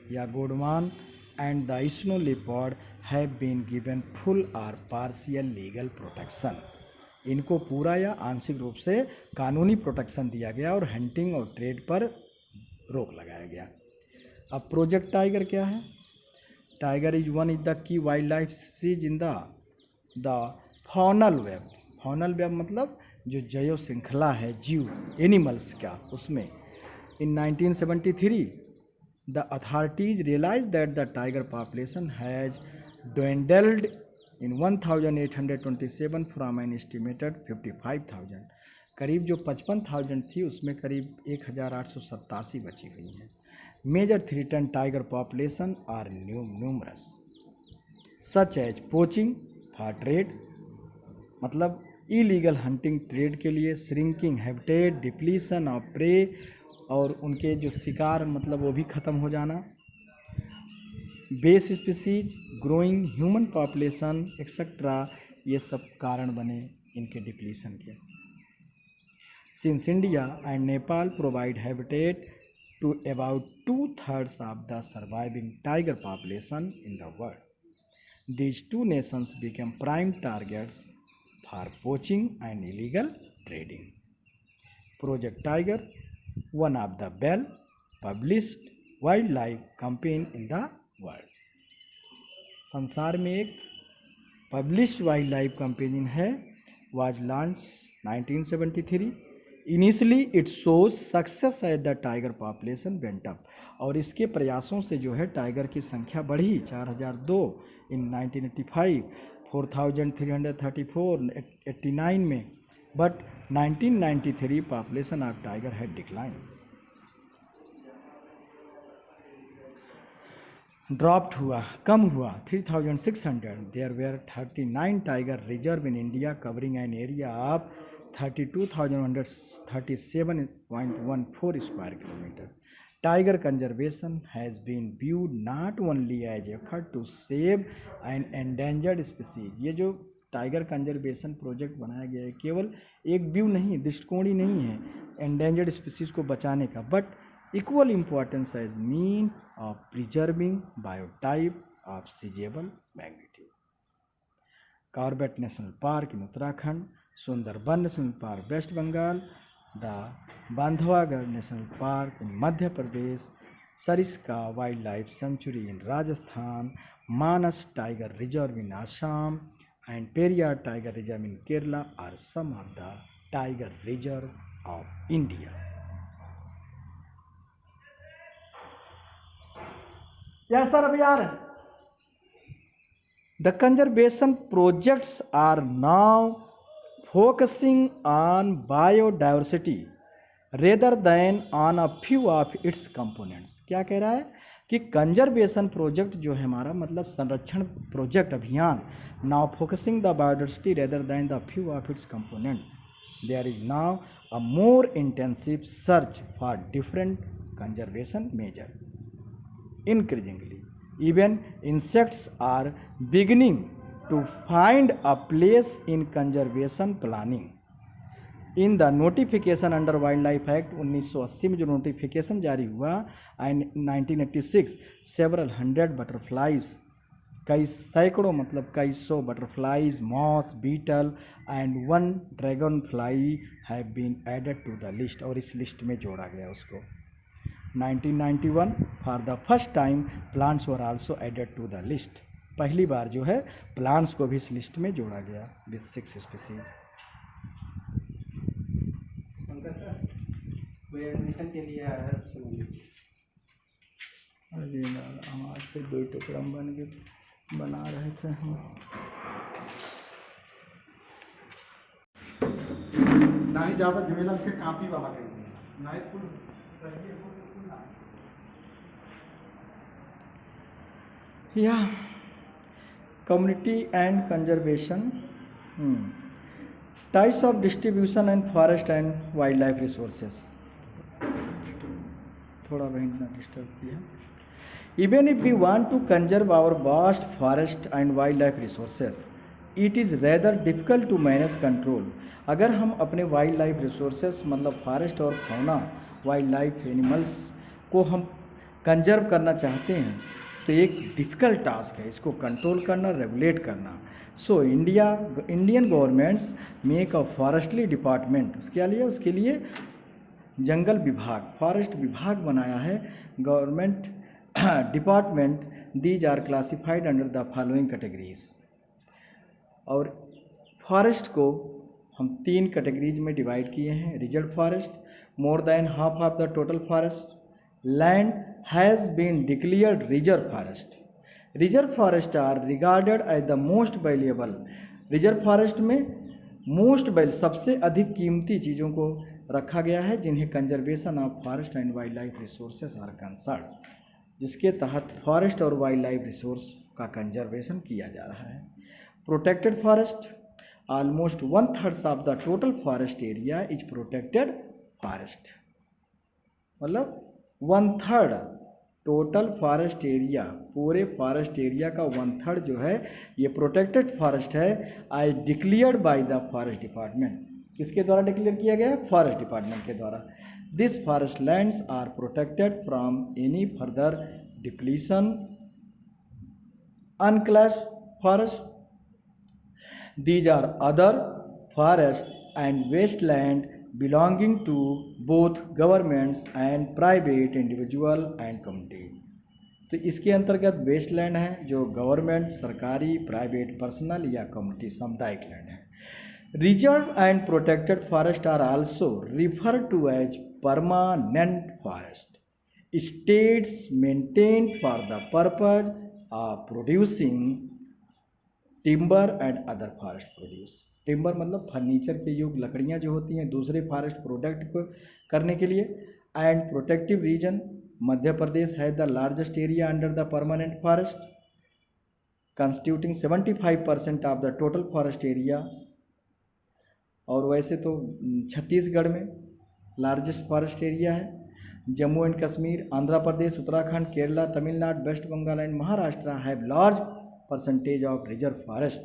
yagodman and the snow leopard have been given full or partial legal protection. इनको पूरा या आंशिक रूप से कानूनी प्रोटेक्शन दिया गया और हंटिंग और ट्रेड पर रोक लगाया गया। अब प्रोजेक्ट टाइगर क्या है? Tiger is one is the key wild life species in the faunal web. Faunal web मतलब जो जैव श्रृंखला है जीव एनिमल्स का, उसमें in 1973 the authorities realize that the tiger population has dwindled in 1827 from an estimated 55,000। करीब जो 55,000 थी उसमें करीब 1,887 बची हुई हैं। Major threaten tiger population are numerous such as poaching for trade, मतलब इलीगल हंटिंग ट्रेड के लिए, shrinking habitat, depletion of prey और उनके जो शिकार मतलब वो भी ख़त्म हो जाना, base species, growing human population etcetera, ये सब कारण बने इनके डिप्लीशन के। Since India and Nepal provide habitat to about 2/3 of the surviving tiger population in the world. These two nations became prime targets for poaching and illegal trading. Project Tiger, one of the well-published wildlife campaign in the world. संसार में एक पब्लिश्ड वाइल्ड लाइफ कैंपेन है, was launched 1973. Initially it shows success as the tiger population went up, और इसके प्रयासों से जो है टाइगर की संख्या बढ़ी 4002 इन 1985, 4334 89 में, but 1993 population of tiger had decline, dropped हुआ, कम हुआ 3600। There were 39 tiger reserve in India covering an area of 32,137.14 square kilometer. Tiger conservation has been viewed not only as effort to save an endangered species. ये जो टाइगर कंजर्वेशन प्रोजेक्ट बनाया गया है केवल एक व्यू नहीं, दृष्टिकोण ही नहीं है एंडेंजर्ड स्पीसीज को बचाने का, but equal importance as mean of preserving biotype of sizeable magnitude. Corbett national park in Uttarakhand, Sundarban national park West Bengal, the Bandhavgarh national park in Madhya Pradesh, Sariska wild life sanctuary in Rajasthan, Manas tiger reserve in Assam and Periyar tiger reserve in Kerala are some of the tiger reserve of India. Yes sir, अभी आ रहे हैं। The conservation projects are now focusing on biodiversity rather than on a few of its components। क्या कह रहा है कि कंजर्वेशन प्रोजेक्ट जो है हमारा, मतलब संरक्षण प्रोजेक्ट अभियान, now focusing the biodiversity rather than the few of its component, there is now a more intensive search for different conservation measure. Increasingly even insects are beginning to find a place in conservation planning. In the notification under Wildlife Act 1980 में जो नोटिफिकेशन जारी हुआ एंड 1986 several hundred butterflies, कई सैकड़ों मतलब कई सौ butterflies, moths, beetle and one dragon fly have been added to the list, और इस लिस्ट में जोड़ा गया उसको। 1991 for the first time plants were also added to the list, पहली बार जो है प्लांट्स को भी इस लिस्ट में जोड़ा गया विद 6 स्पीसीज। के लिए हम आज फिर 2 टुकड़ा बन के बना रहे थे हम। नहीं ज़्यादा झमेला फिर काफ़ी बाबा या community and conservation, types of distribution and forest and wildlife resources। थोड़ा बहन ना डिस्टर्ब किया। Even if we want to conserve our vast forest and wildlife resources, it is rather difficult to manage control। अगर हम अपने वाइल्ड लाइफ रिसोर्सेस मतलब फॉरेस्ट और फौना वाइल्ड लाइफ एनिमल्स को हम कंजर्व करना चाहते हैं तो एक डिफ़िकल्ट टास्क है इसको कंट्रोल करना, रेगुलेट करना। So Indian governments make a forestly department, उसके लिए जंगल विभाग, फॉरेस्ट विभाग बनाया है government department. These are classified under the following categories. और फॉरेस्ट को हम 3 कैटेगरीज में डिवाइड किए हैं। Reserve forest, more than half of the total forest land has been declared reserve forest. Reserve forest are regarded as the most valuable. Reserve forest में मोस्ट वैल्यू सबसे अधिक कीमती चीज़ों को रखा गया है जिन्हें conservation of forest and wild life resources are concern, जिसके तहत फॉरेस्ट और वाइल्ड लाइफ रिसोर्स का कंजर्वेशन किया जा रहा है। Protected forest, almost 1/3 of the total forest area is protected forest, मतलब 1/3 टोटल फॉरेस्ट एरिया, पूरे फॉरेस्ट एरिया का 1/3 जो है ये प्रोटेक्टेड फॉरेस्ट है। I declared by the forest department. किसके द्वारा डिक्लेयर किया गया है? फॉरेस्ट डिपार्टमेंट के द्वारा। This forest lands are protected from any further depletion. Unclassed forest, these are other forest and wasteland belonging to both governments and private individual and community। तो इसके अंतर्गत वेस्टलैंड है जो गवर्नमेंट, सरकारी, प्राइवेट, पर्सनल या कम्युनिटी सामुदायिक लैंड है। Reserve and protected forest are also refer to as permanent forest, states maintain for the purpose of producing timber and other forest produce. Timber मतलब फर्नीचर के युग लकड़ियाँ जो होती हैं दूसरे फॉरेस्ट प्रोडक्ट को करने के लिए। And protective region, Madhya Pradesh है the largest area under the permanent forest constituting 75% of the total forest area. और वैसे तो छत्तीसगढ़ में लार्जेस्ट फॉरेस्ट एरिया है। Jammu and Kashmir, Andhra Pradesh, Uttarakhand, Kerala, Tamil Nadu, West Bengal and Maharashtra have large percentage of reserve forest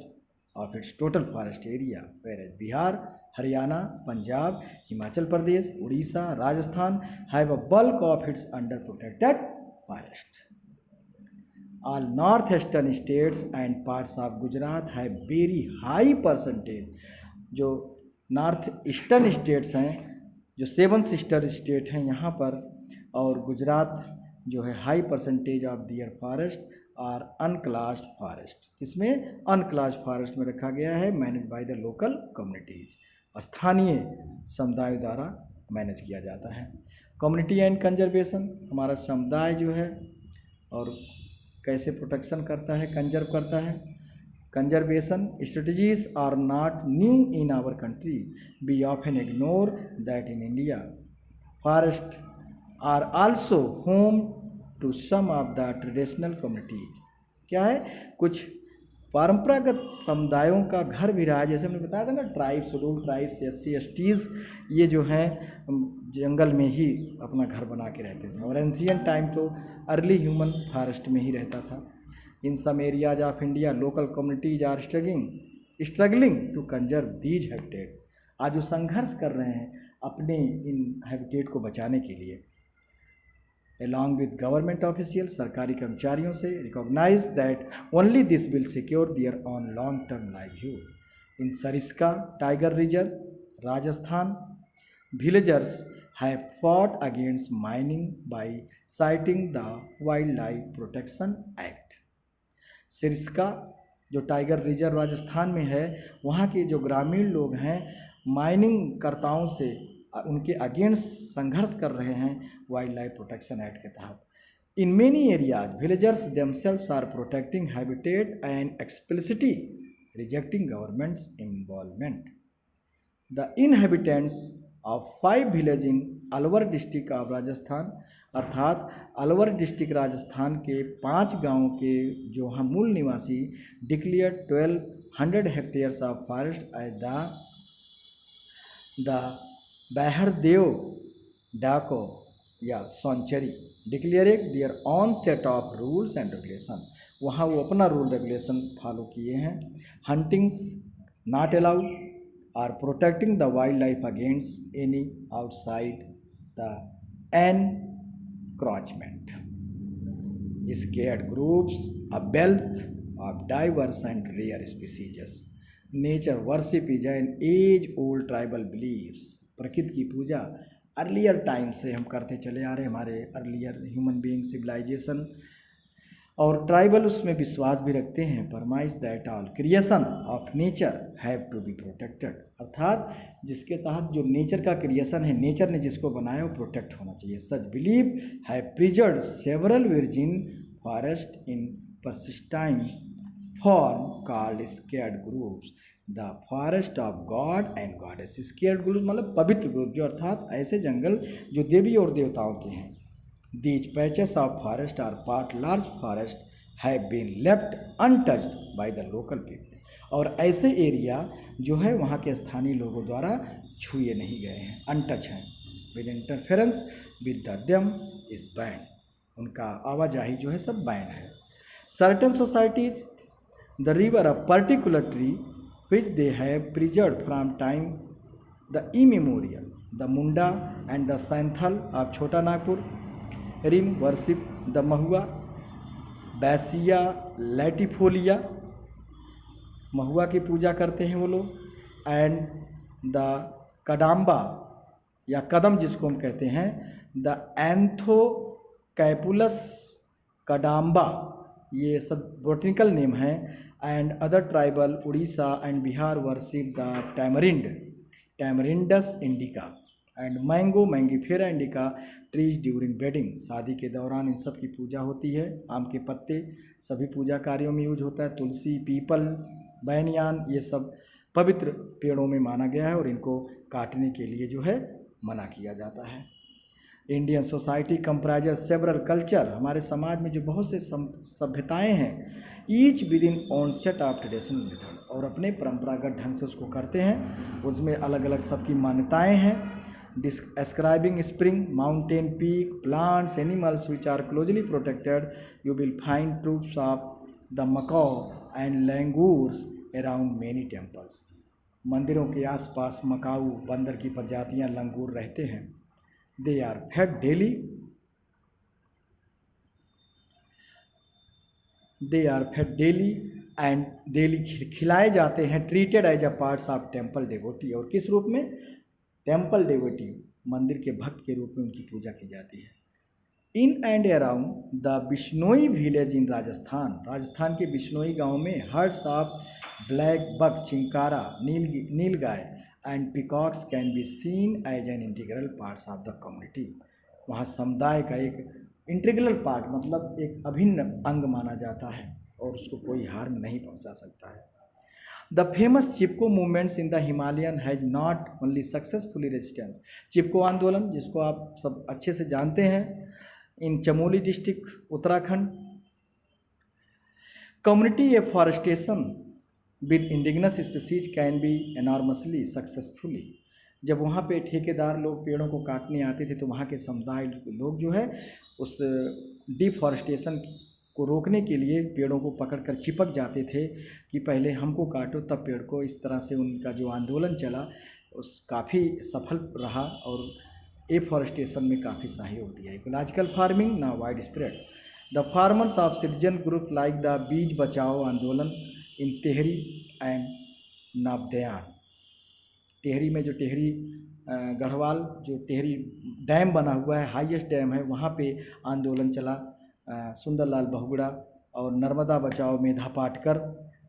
of its total forest area, whereas Bihar, Haryana, Punjab, Himachal Pradesh, Odisha, Rajasthan have a bulk of its under protected forest. All northeastern states and parts of Gujarat have very high percentage। जो नॉर्थ ईस्टर्न स्टेट्स हैं, जो 7 सिस्टर स्टेट हैं यहाँ पर, और गुजरात जो है high percentage of their forest are unclassed forest. इसमें अनक्लास्ड फॉरेस्ट में रखा गया है, manage by the local communities, स्थानीय समुदाय द्वारा मैनेज किया जाता है। कम्युनिटी एंड कंजर्वेशन, हमारा समुदाय जो है और कैसे प्रोटेक्शन करता है, कंजर्व करता है। Conservation strategies are not new in our country, we often ignore that in India forest are also home to some of the traditional communities. क्या है? कुछ परंपरागत समुदायों का घर भी रहा है, जैसे हमने बताया था ना, tribes, scheduled tribes, SC STs, ये जो हैं जंगल में ही अपना घर बना के रहते थे। और एंशियंट टाइम तो अर्ली ह्यूमन फॉरेस्ट में ही रहता था। In some areas of India local communities are struggling to conserve these habitat. आज वो संघर्ष कर रहे हैं अपने इन हैबिटेट को बचाने के लिए। along with government officials, सरकारी कर्मचारियों से, recognize that only this will secure their own long-term livelihood. In Sariska Tiger Reserve, Rajasthan, villagers have fought against mining by citing the Wildlife Protection Act. Sariska जो टाइगर रिजर्व राजस्थान में है, वहाँ के जो ग्रामीण लोग हैं माइनिंग कर्ताओं से उनके अगेंस्ट संघर्ष कर रहे हैं वाइल्ड लाइफ प्रोटेक्शन एक्ट के तहत। In many areas villagers themselves are protecting habitat and explicitly rejecting governments involvement. The inhabitants of 5 village in Alwar district of Rajasthan, अर्थात अलवर डिस्ट्रिक्ट राजस्थान के 5 गाँव के जो हम मूल निवासी declare 1200 hectares of forest as the Bhairodev Dakav या Sonchuri declaring their own set of rules and regulation. वहाँ वो अपना रूल रेगुलेशन फॉलो किए हैं। Huntings not allowed are protecting the wild life against any outside the encroachment. Sacred groups a wealth of diverse and rare species. Nature worship is an age old tribal believes. प्रकृति की पूजा अर्लियर टाइम से हम करते चले आ रहे हैं। हमारे अर्लियर ह्यूमन बीइंग सिविलाइजेशन और ट्राइबल उसमें विश्वास भी रखते हैं, premise that all creation of nature have to be protected, अर्थात जिसके तहत जो नेचर का क्रिएशन है, नेचर ने जिसको बनाया वो प्रोटेक्ट होना चाहिए। Such believe have preserved several virgin forest in pristine form called sacred groups the forest of god and goddess. Sacred group मतलब पवित्र ग्रुप, जो अर्थात ऐसे जंगल जो देवी और देवताओं के हैं। These patches of forest are part large forest have been left untouched by the local people, और ऐसे एरिया जो है वहाँ के स्थानीय लोगों द्वारा छुए नहीं गए हैं, अनटच हैं। With interference with the them is ban, उनका आवाजाही जो है सब बैन है। Certain societies the river a particular tree which they have preserve from time the immemorial, the Munda and the Sainthal of छोटा नागपुर रिम वर्शिप द महुआ, बैसिया लैटिफोलिया, महुआ की पूजा करते हैं वो लोग, एंड द कडाम्बा या कदम जिसको हम कहते हैं, द एंथोकैपुलस कडाम्बा, ये सब बोटनिकल नेम है। And other tribal Orissa and Bihar worship the tamarind, tamarindus indica and mango mangifera indica trees during wedding, शादी के दौरान इन सब की पूजा होती है। आम के पत्ते सभी पूजा कार्यों में यूज होता है। तुलसी, पीपल, बैनियान, ये सब पवित्र पेड़ों में माना गया है और इनको काटने के लिए जो है मना किया जाता है। Indian society comprises several culture, हमारे समाज में जो बहुत से सभ्यताएं हैं, each with in own set of traditional method, और अपने परंपरागत ढंग से उसको करते हैं। उसमें अलग अलग सबकी मान्यताएं हैं। Describing spring, mountain peak, plants, animals which are closely protected, you will find troops of the macaw and langurs around many temples. मंदिरों के आसपास मकाऊ बंदर की प्रजातियां लंगूर रहते हैं। They are fed daily. They are fed daily and daily खिलाए जाते हैं। Treated as a parts of temple devotee, और किस रूप में? टेम्पल डेवोटी, मंदिर के भक्त के रूप में उनकी पूजा की जाती है। In and around the Bishnoi village in Rajasthan, Rajasthan के बिश्नोई गांव में herds of black buck, chinkara, nilgai and peacocks can be seen as an integral parts of the community. वहाँ समुदाय का एक इंटीग्रल पार्ट मतलब एक अभिन्न अंग माना जाता है और उसको कोई हार्म नहीं पहुँचा सकता है। The famous Chipko movements in the Himalayan has not only successfully resistance, Chipko आंदोलन जिसको आप सब अच्छे से जानते हैं, in Chamoli district Uttarakhand. Community afforestation with indigenous species can be enormously successfully, जब वहाँ पे ठेकेदार लोग पेड़ों को काटने आते थे तो वहाँ के समुदाय लोग जो है उस डिफॉरेस्टेशन को रोकने के लिए पेड़ों को पकड़कर चिपक जाते थे कि पहले हमको काटो तब पेड़ को। इस तरह से उनका जो आंदोलन चला उस काफ़ी सफल रहा और एफॉरेस्टेशन में काफ़ी सहयोग दिया। इकोलॉजिकल फार्मिंग ना wide spread, the farmers of citizen group like the bees बचाओ आंदोलन इन टेहरी एंड नाबदयान। टेहरी में जो टेहरी गढ़वाल जो टेहरी डैम बना हुआ है, हाईएस्ट डैम है, वहाँ पे आंदोलन चला। सुंदरलाल बहुगुड़ा और नर्मदा बचाओ मेधा पाटकर,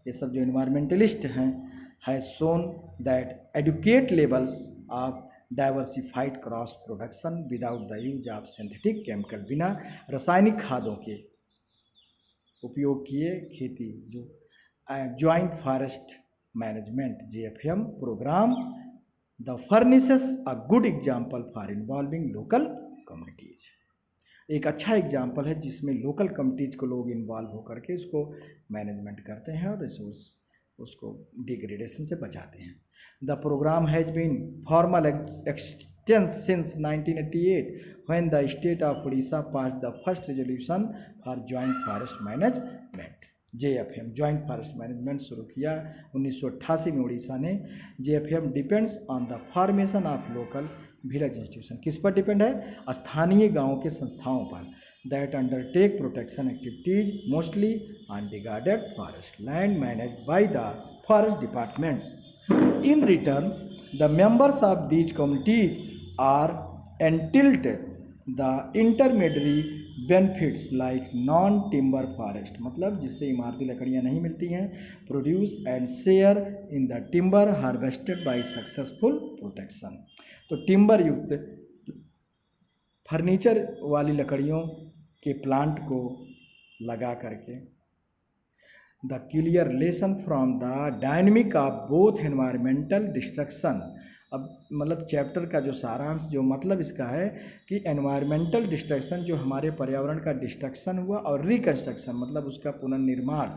ये सब जो इन्वायरमेंटलिस्ट हैं, है shown that adequate levels of diversified crop production without the use of synthetic chemical, बिना रासायनिक खादों के उपयोग किए खेती, जो joint forest management JFM programme the furnishes a good example for involving local communities. एक अच्छा एग्जाम्पल है जिसमें लोकल कम्युनिटीज़ को लोग इन्वॉल्व होकर के इसको मैनेजमेंट करते हैं और रिसोर्स उसको डिग्रेडेशन से बचाते हैं। The programme has been formal existence since 1988 when the state of Orissa pass the first resolution for joint forest management. JFM joint forest management शुरू किया 1988 में उड़ीसा ने। JFM depends on the formation of local village institution, किस पर डिपेंड है? स्थानीय गांवों के संस्थाओं पर, that undertake protection activities mostly on degraded forest land managed by the forest departments. In return the members of these communities are entitled the intermediary benefits like non timber forest, मतलब जिससे इमारती लकड़ियाँ नहीं मिलती हैं, produce and share in the timber harvested by successful protection. तो टिम्बर युक्त फर्नीचर वाली लकड़ियों के प्लांट को लगा करके the clear lesson from the dynamic of both environmental destruction. अब मतलब चैप्टर का जो सारांश, जो मतलब इसका है कि एनवायरमेंटल डिस्ट्रक्शन, जो हमारे पर्यावरण का डिस्ट्रक्शन हुआ, और रिकन्स्ट्रक्शन मतलब उसका पुनर्निर्माण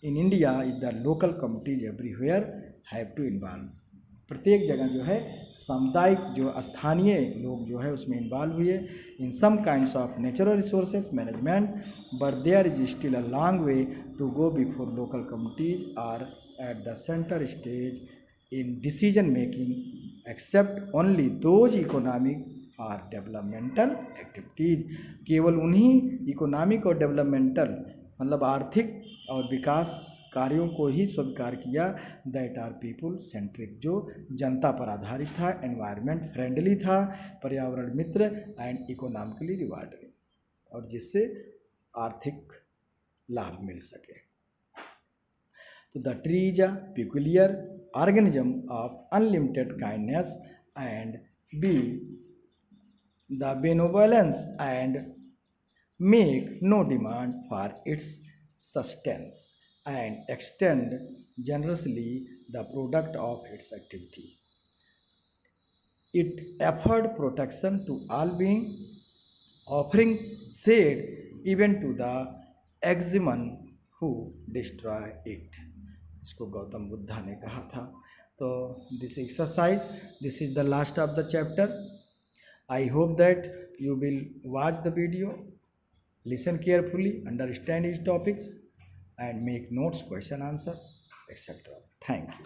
in India is the local communities everywhere have to involve. प्रत्येक जगह जो है सामुदायिक जो स्थानीय लोग जो है उसमें इन्वॉल्व हुए in some kinds of natural resources management, but there is still a long way to go before local communities are at the centre stage in decision making, except only those economic और डेवलपमेंटल एक्टिविटीज। केवल उन्हीं इकोनॉमिक और डेवलपमेंटल मतलब आर्थिक और विकास कार्यों को ही स्वीकार किया दैट आर पीपुल सेंट्रिक, जो जनता पर आधारित था, एनवायरनमेंट फ्रेंडली था, पर्यावरण मित्र एंड इकोनॉमिकली रिवार्डिंग, और जिससे आर्थिक लाभ मिल सके। तो the tree is a peculiar organism of unlimited kindness and be the benevolence and make no demand for its sustenance and extend generously the product of its activity. It afford protection to all being, offering shade even to the exhuman who destroy it. इसको गौतम बुद्धा ने कहा था। तो this exercise, this is the last of the chapter. I hope that you will watch the video, listen carefully, understand his topics and make notes, question answer, etc. Thank you.